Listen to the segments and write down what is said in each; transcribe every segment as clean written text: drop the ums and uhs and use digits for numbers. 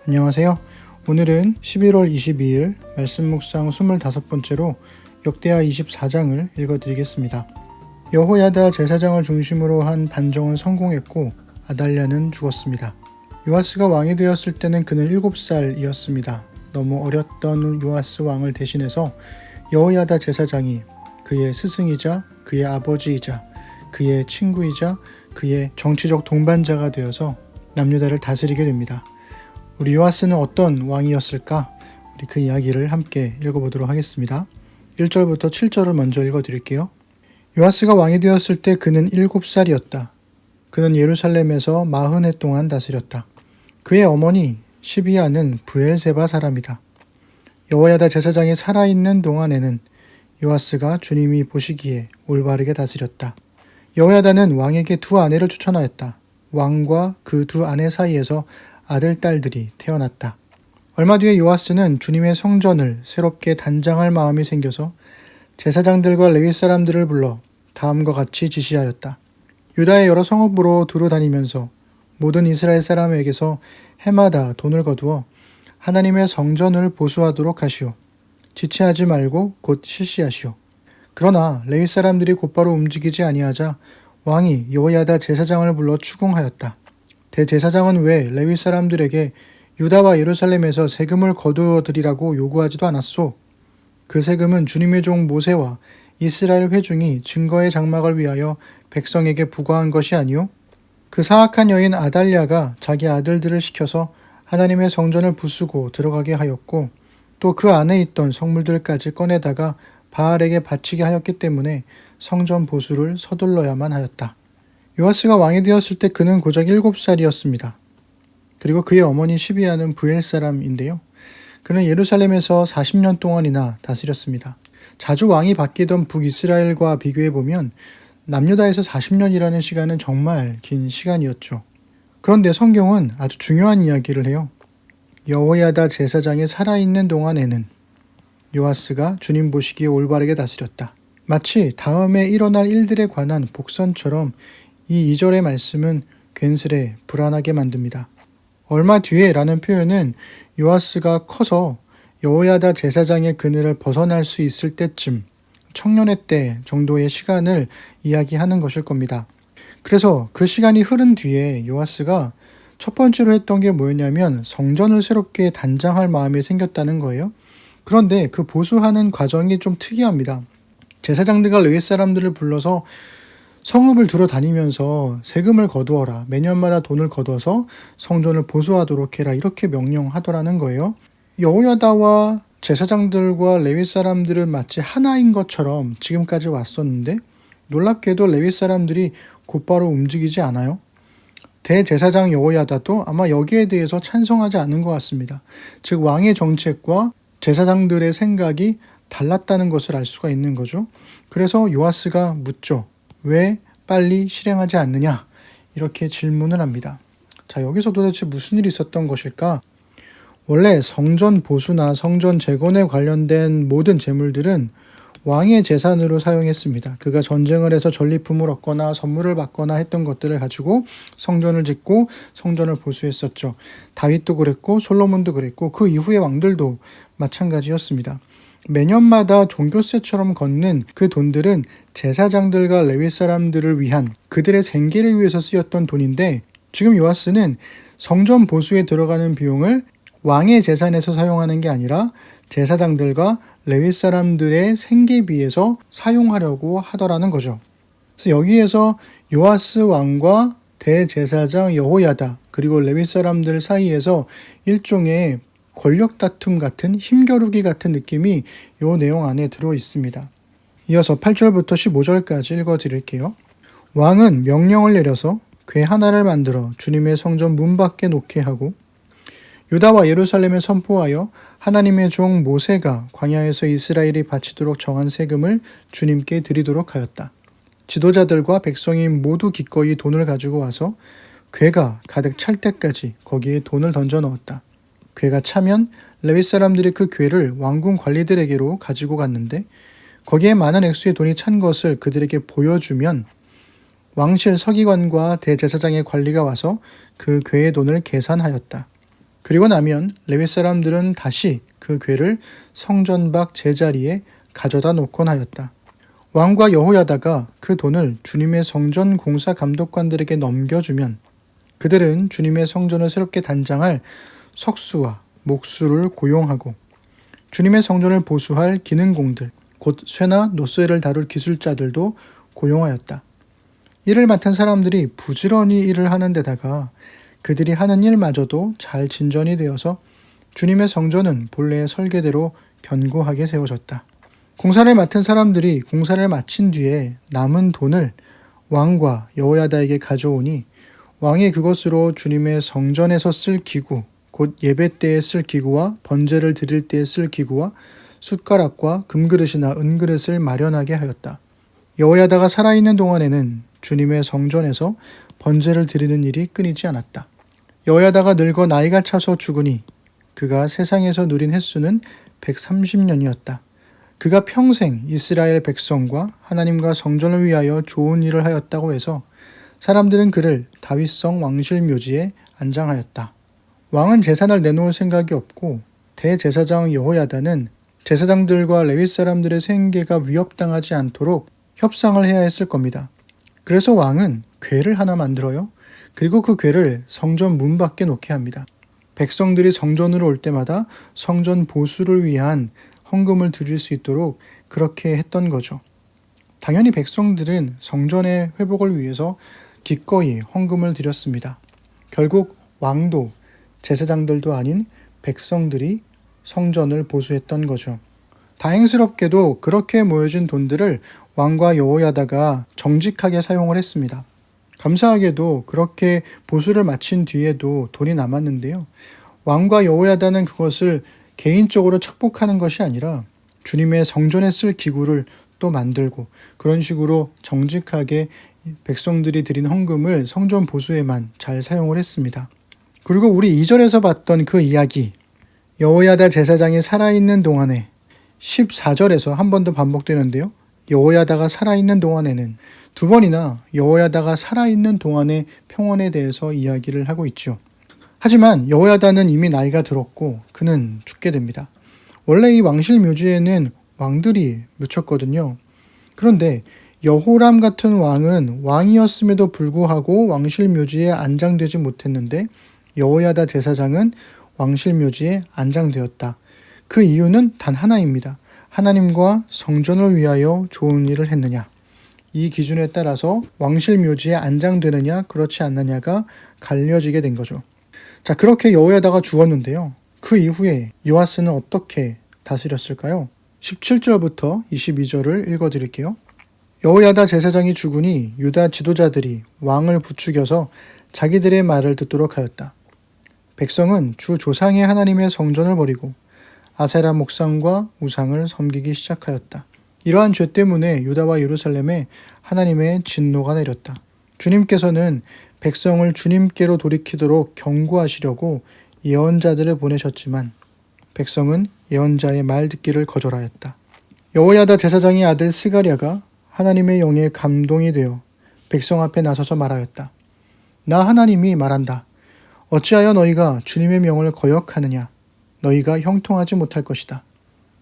안녕하세요. 오늘은 11월 22일 말씀 묵상 25번째로 역대하 24장을 읽어드리겠습니다. 여호야다 제사장을 중심으로 한 반정은 성공했고 아달랴는 죽었습니다. 요아스가 왕이 되었을 때는 그는 7살이었습니다. 너무 어렸던 요아스 왕을 대신해서 여호야다 제사장이 그의 스승이자 그의 아버지이자 그의 친구이자 그의 정치적 동반자가 되어서 남유다를 다스리게 됩니다. 우리 요아스는 어떤 왕이었을까? 우리 그 이야기를 함께 읽어보도록 하겠습니다. 1절부터 7절을 먼저 읽어드릴게요. 요아스가 왕이 되었을 때 그는 7살이었다. 그는 예루살렘에서 40해 동안 다스렸다. 그의 어머니 시비아는 브엘세바 사람이다. 여호야다 제사장이 살아있는 동안에는 요아스가 주님이 보시기에 올바르게 다스렸다. 여호야다는 왕에게 두 아내를 추천하였다. 왕과 그 두 아내 사이에서 아들, 딸들이 태어났다. 얼마 뒤에 요아스는 주님의 성전을 새롭게 단장할 마음이 생겨서 제사장들과 레위 사람들을 불러 다음과 같이 지시하였다. 유다의 여러 성읍으로 두루 다니면서 모든 이스라엘 사람에게서 해마다 돈을 거두어 하나님의 성전을 보수하도록 하시오. 지체하지 말고 곧 실시하시오. 그러나 레위 사람들이 곧바로 움직이지 아니하자 왕이 여호야다 제사장을 불러 추궁하였다. 대제사장은 왜 레위 사람들에게 유다와 예루살렘에서 세금을 거두어 드리라고 요구하지도 않았소? 그 세금은 주님의 종 모세와 이스라엘 회중이 증거의 장막을 위하여 백성에게 부과한 것이 아니오? 그 사악한 여인 아달랴가 자기 아들들을 시켜서 하나님의 성전을 부수고 들어가게 하였고 또 그 안에 있던 성물들까지 꺼내다가 바알에게 바치게 하였기 때문에 성전 보수를 서둘러야만 하였다. 요아스가 왕이 되었을 때 그는 고작 7살이었습니다. 그리고 그의 어머니 시비아는 브엘 사람인데요. 그는 예루살렘에서 40년 동안이나 다스렸습니다. 자주 왕이 바뀌던 북이스라엘과 비교해보면 남유다에서 40년이라는 시간은 정말 긴 시간이었죠. 그런데 성경은 아주 중요한 이야기를 해요. 여호야다 제사장이 살아있는 동안에는 요아스가 주님 보시기에 올바르게 다스렸다. 마치 다음에 일어날 일들에 관한 복선처럼 이 2절의 말씀은 괜스레 불안하게 만듭니다. 얼마 뒤에 라는 표현은 요아스가 커서 여호야다 제사장의 그늘을 벗어날 수 있을 때쯤, 청년의 때 정도의 시간을 이야기하는 것일 겁니다. 그래서 그 시간이 흐른 뒤에 요아스가 첫 번째로 했던 게 뭐였냐면 성전을 새롭게 단장할 마음이 생겼다는 거예요. 그런데 그 보수하는 과정이 좀 특이합니다. 제사장들과 레위 사람들을 불러서 성읍을 두루 다니면서 세금을 거두어라. 매년마다 돈을 거둬서 성전을 보수하도록 해라. 이렇게 명령하더라는 거예요. 여호야다와 제사장들과 레위 사람들은 마치 하나인 것처럼 지금까지 왔었는데 놀랍게도 레위 사람들이 곧바로 움직이지 않아요. 대제사장 여호야다도 아마 여기에 대해서 찬성하지 않은 것 같습니다. 즉 왕의 정책과 제사장들의 생각이 달랐다는 것을 알 수가 있는 거죠. 그래서 요아스가 묻죠. 왜 빨리 실행하지 않느냐? 이렇게 질문을 합니다. 자, 여기서 도대체 무슨 일이 있었던 것일까? 원래 성전 보수나 성전 재건에 관련된 모든 재물들은 왕의 재산으로 사용했습니다. 그가 전쟁을 해서 전리품을 얻거나 선물을 받거나 했던 것들을 가지고 성전을 짓고 성전을 보수했었죠. 다윗도 그랬고 솔로몬도 그랬고 그 이후의 왕들도 마찬가지였습니다. 매년마다 종교세처럼 걷는 그 돈들은 제사장들과 레위 사람들을 위한 그들의 생계를 위해서 쓰였던 돈인데 지금 요아스는 성전 보수에 들어가는 비용을 왕의 재산에서 사용하는 게 아니라 제사장들과 레위 사람들의 생계비에서 사용하려고 하더라는 거죠. 그래서 여기에서 요아스 왕과 대제사장 여호야다 그리고 레위 사람들 사이에서 일종의 권력 다툼 같은 힘겨루기 같은 느낌이 이 내용 안에 들어 있습니다. 이어서 8절부터 15절까지 읽어드릴게요. 왕은 명령을 내려서 궤 하나를 만들어 주님의 성전 문 밖에 놓게 하고 유다와 예루살렘에 선포하여 하나님의 종 모세가 광야에서 이스라엘이 바치도록 정한 세금을 주님께 드리도록 하였다. 지도자들과 백성이 모두 기꺼이 돈을 가지고 와서 궤가 가득 찰 때까지 거기에 돈을 던져 넣었다. 궤가 차면 레위 사람들이 그 궤를 왕궁 관리들에게로 가지고 갔는데 거기에 많은 액수의 돈이 찬 것을 그들에게 보여주면 왕실 서기관과 대제사장의 관리가 와서 그 궤의 돈을 계산하였다. 그리고 나면 레위 사람들은 다시 그 궤를 성전 밖 제자리에 가져다 놓곤 하였다. 왕과 여호야다가 그 돈을 주님의 성전 공사 감독관들에게 넘겨주면 그들은 주님의 성전을 새롭게 단장할 석수와 목수를 고용하고 주님의 성전을 보수할 기능공들, 곧 쇠나 노쇠를 다룰 기술자들도 고용하였다. 이를 맡은 사람들이 부지런히 일을 하는 데다가 그들이 하는 일마저도 잘 진전이 되어서 주님의 성전은 본래의 설계대로 견고하게 세워졌다. 공사를 맡은 사람들이 공사를 마친 뒤에 남은 돈을 왕과 여호야다에게 가져오니 왕이 그것으로 주님의 성전에서 쓸 기구, 곧 예배 때에 쓸 기구와 번제를 드릴 때에 쓸 기구와 숟가락과 금그릇이나 은그릇을 마련하게 하였다. 여호야다가 살아있는 동안에는 주님의 성전에서 번제를 드리는 일이 끊이지 않았다. 여호야다가 늙어 나이가 차서 죽으니 그가 세상에서 누린 횟수는 130년이었다. 그가 평생 이스라엘 백성과 하나님과 성전을 위하여 좋은 일을 하였다고 해서 사람들은 그를 다윗성 왕실 묘지에 안장하였다. 왕은 재산을 내놓을 생각이 없고 대제사장 여호야다는 제사장들과 레위 사람들의 생계가 위협당하지 않도록 협상을 해야 했을 겁니다. 그래서 왕은 궤를 하나 만들어요. 그리고 그 궤를 성전 문 밖에 놓게 합니다. 백성들이 성전으로 올 때마다 성전 보수를 위한 헌금을 드릴 수 있도록 그렇게 했던 거죠. 당연히 백성들은 성전의 회복을 위해서 기꺼이 헌금을 드렸습니다. 결국 왕도 제사장들도 아닌 백성들이 성전을 보수했던 거죠. 다행스럽게도 그렇게 모여진 돈들을 왕과 여호야다가 정직하게 사용을 했습니다. 감사하게도 그렇게 보수를 마친 뒤에도 돈이 남았는데요. 왕과 여호야다는 그것을 개인적으로 착복하는 것이 아니라 주님의 성전에 쓸 기구를 또 만들고 그런 식으로 정직하게 백성들이 드린 헌금을 성전 보수에만 잘 사용을 했습니다. 그리고 우리 2절에서 봤던 그 이야기, 여호야다 제사장이 살아있는 동안에 14절에서 한 번 더 반복되는데요. 여호야다가 살아있는 동안에는 두 번이나 여호야다가 살아있는 동안의 평원에 대해서 이야기를 하고 있죠. 하지만 여호야다는 이미 나이가 들었고 그는 죽게 됩니다. 원래 이 왕실 묘지에는 왕들이 묻혔거든요. 그런데 여호람 같은 왕은 왕이었음에도 불구하고 왕실 묘지에 안장되지 못했는데 여호야다 제사장은 왕실 묘지에 안장되었다. 그 이유는 단 하나입니다. 하나님과 성전을 위하여 좋은 일을 했느냐. 이 기준에 따라서 왕실 묘지에 안장되느냐 그렇지 않느냐가 갈려지게 된 거죠. 자, 그렇게 여호야다가 죽었는데요. 그 이후에 요아스는 어떻게 다스렸을까요? 17절부터 22절을 읽어드릴게요. 여호야다 제사장이 죽으니 유다 지도자들이 왕을 부추겨서 자기들의 말을 듣도록 하였다. 백성은 주 조상의 하나님의 성전을 버리고 아세라 목상과 우상을 섬기기 시작하였다. 이러한 죄 때문에 유다와 예루살렘에 하나님의 진노가 내렸다. 주님께서는 백성을 주님께로 돌이키도록 경고하시려고 예언자들을 보내셨지만 백성은 예언자의 말 듣기를 거절하였다. 여호야다 제사장의 아들 스가랴가 하나님의 영에 감동이 되어 백성 앞에 나서서 말하였다. 나 하나님이 말한다. 어찌하여 너희가 주님의 명을 거역하느냐? 너희가 형통하지 못할 것이다.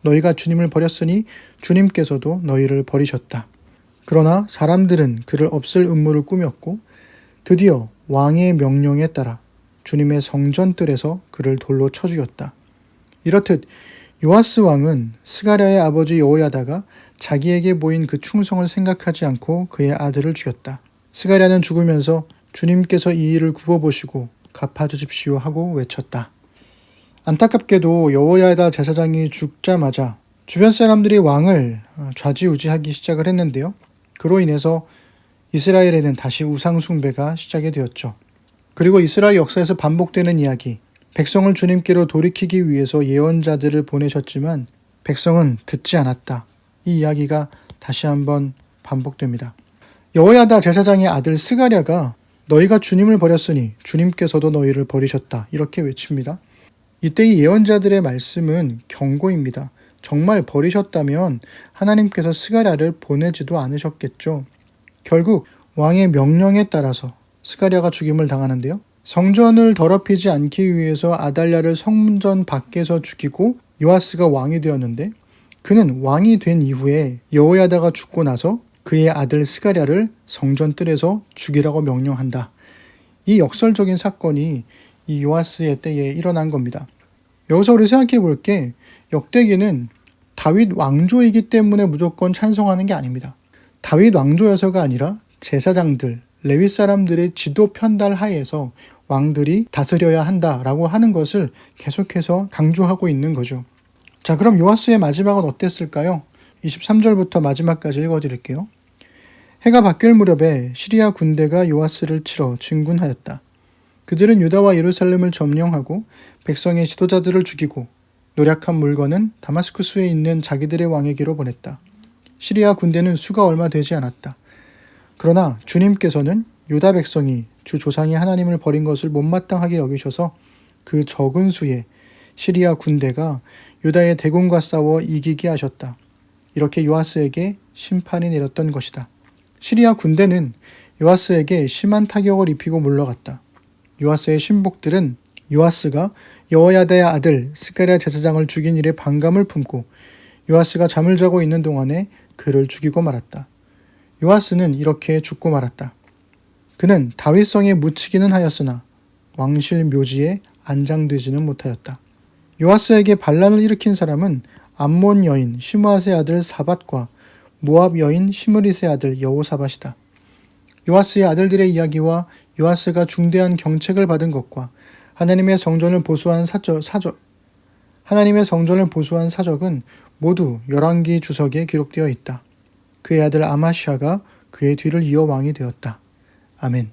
너희가 주님을 버렸으니 주님께서도 너희를 버리셨다. 그러나 사람들은 그를 없앨 음모를 꾸몄고 드디어 왕의 명령에 따라 주님의 성전뜰에서 그를 돌로 쳐 죽였다. 이렇듯 요아스 왕은 스가랴의 아버지 여호야다가 자기에게 보인 그 충성을 생각하지 않고 그의 아들을 죽였다. 스가랴는 죽으면서 주님께서 이 일을 굽어보시고 갚아주십시오 하고 외쳤다. 안타깝게도 여호야다 제사장이 죽자마자 주변 사람들이 왕을 좌지우지하기 시작을 했는데요. 그로 인해서 이스라엘에는 다시 우상 숭배가 시작이 되었죠. 그리고 이스라엘 역사에서 반복되는 이야기, 백성을 주님께로 돌이키기 위해서 예언자들을 보내셨지만 백성은 듣지 않았다. 이 이야기가 다시 한번 반복됩니다. 여호야다 제사장의 아들 스가랴가 너희가 주님을 버렸으니 주님께서도 너희를 버리셨다. 이렇게 외칩니다. 이때 이 예언자들의 말씀은 경고입니다. 정말 버리셨다면 하나님께서 스가랴를 보내지도 않으셨겠죠. 결국 왕의 명령에 따라서 스가랴가 죽임을 당하는데요. 성전을 더럽히지 않기 위해서 아달랴를 성전 밖에서 죽이고 요아스가 왕이 되었는데, 그는 왕이 된 이후에 여호야다가 죽고 나서 그의 아들 스가랴를 성전 뜰에서 죽이라고 명령한다. 이 역설적인 사건이 이 요아스의 때에 일어난 겁니다. 여기서 우리 생각해 볼 게, 역대기는 다윗 왕조이기 때문에 무조건 찬성하는 게 아닙니다. 다윗 왕조여서가 아니라 제사장들, 레위 사람들의 지도 편달 하에서 왕들이 다스려야 한다라고 하는 것을 계속해서 강조하고 있는 거죠. 자, 그럼 요아스의 마지막은 어땠을까요? 23절부터 마지막까지 읽어드릴게요. 해가 바뀔 무렵에 시리아 군대가 요아스를 치러 진군하였다. 그들은 유다와 예루살렘을 점령하고 백성의 지도자들을 죽이고 노략한 물건은 다마스쿠스에 있는 자기들의 왕에게로 보냈다. 시리아 군대는 수가 얼마 되지 않았다. 그러나 주님께서는 유다 백성이 주 조상의 하나님을 버린 것을 못마땅하게 여기셔서 그 적은 수에 시리아 군대가 유다의 대군과 싸워 이기게 하셨다. 이렇게 요아스에게 심판이 내렸던 것이다. 시리아 군대는 요아스에게 심한 타격을 입히고 물러갔다. 요아스의 신복들은 요아스가 여호야다의 아들 스가랴 제사장을 죽인 일에 반감을 품고 요아스가 잠을 자고 있는 동안에 그를 죽이고 말았다. 요아스는 이렇게 죽고 말았다. 그는 다윗성에 묻히기는 하였으나 왕실 묘지에 안장되지는 못하였다. 요아스에게 반란을 일으킨 사람은 암몬 여인 시므앗의 아들 사밧과 모압 여인 시므릿의 아들 여호사밧이다. 요아스의 아들들의 이야기와 요아스가 중대한 경책을 받은 것과 하나님의 성전을 보수한 사적은 모두 열왕기 주석에 기록되어 있다. 그의 아들 아마시아가 그의 뒤를 이어 왕이 되었다. 아멘.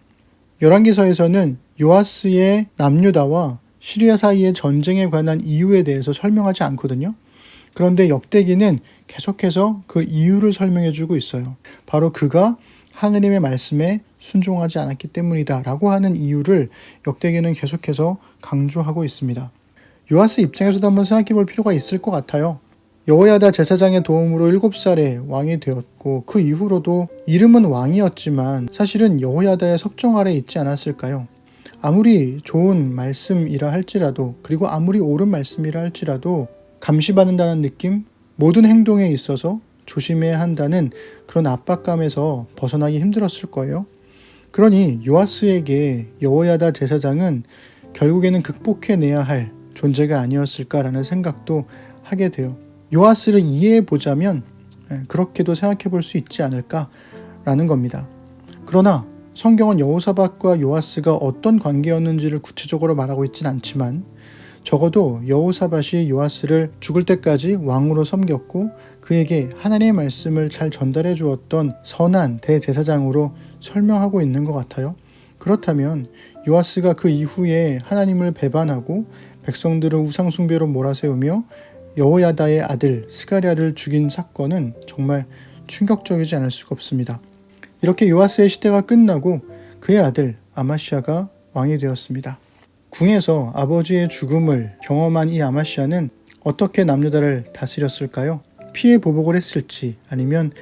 열왕기서에서는 요아스의 남유다와 시리아 사이의 전쟁에 관한 이유에 대해서 설명하지 않거든요. 그런데 역대기는 계속해서 그 이유를 설명해주고 있어요. 바로 그가 하느님의 말씀에 순종하지 않았기 때문이다 라고 하는 이유를 역대기는 계속해서 강조하고 있습니다. 요아스 입장에서도 한번 생각해 볼 필요가 있을 것 같아요. 여호야다 제사장의 도움으로 7살에 왕이 되었고 그 이후로도 이름은 왕이었지만 사실은 여호야다의 섭정 아래 있지 않았을까요? 아무리 좋은 말씀이라 할지라도, 그리고 아무리 옳은 말씀이라 할지라도 감시받는다는 느낌, 모든 행동에 있어서 조심해야 한다는 그런 압박감에서 벗어나기 힘들었을 거예요. 그러니 요아스에게 여호야다 제사장은 결국에는 극복해내야 할 존재가 아니었을까라는 생각도 하게 돼요. 요아스를 이해해 보자면 그렇게도 생각해 볼 수 있지 않을까라는 겁니다. 그러나 성경은 여호사밧과 요아스가 어떤 관계였는지를 구체적으로 말하고 있진 않지만 적어도 여호사밧이 요아스를 죽을 때까지 왕으로 섬겼고 그에게 하나님의 말씀을 잘 전달해 주었던 선한 대제사장으로 설명하고 있는 것 같아요. 그렇다면 요아스가 그 이후에 하나님을 배반하고 백성들을 우상숭배로 몰아세우며 여호야다의 아들 스가랴를 죽인 사건은 정말 충격적이지 않을 수가 없습니다. 이렇게 요아스의 시대가 끝나고 그의 아들 아마시아가 왕이 되었습니다. 궁에서 아버지의 죽음을 경험한 이 아마시아는 어떻게 남유다를 다스렸을까요? 피해 보복을 했을지 아니면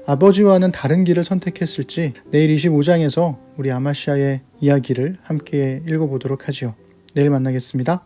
아버지와는 다른 길을 선택했을지 내일 25장에서 우리 아마시아의 이야기를 함께 읽어보도록 하지요. 내일 만나겠습니다.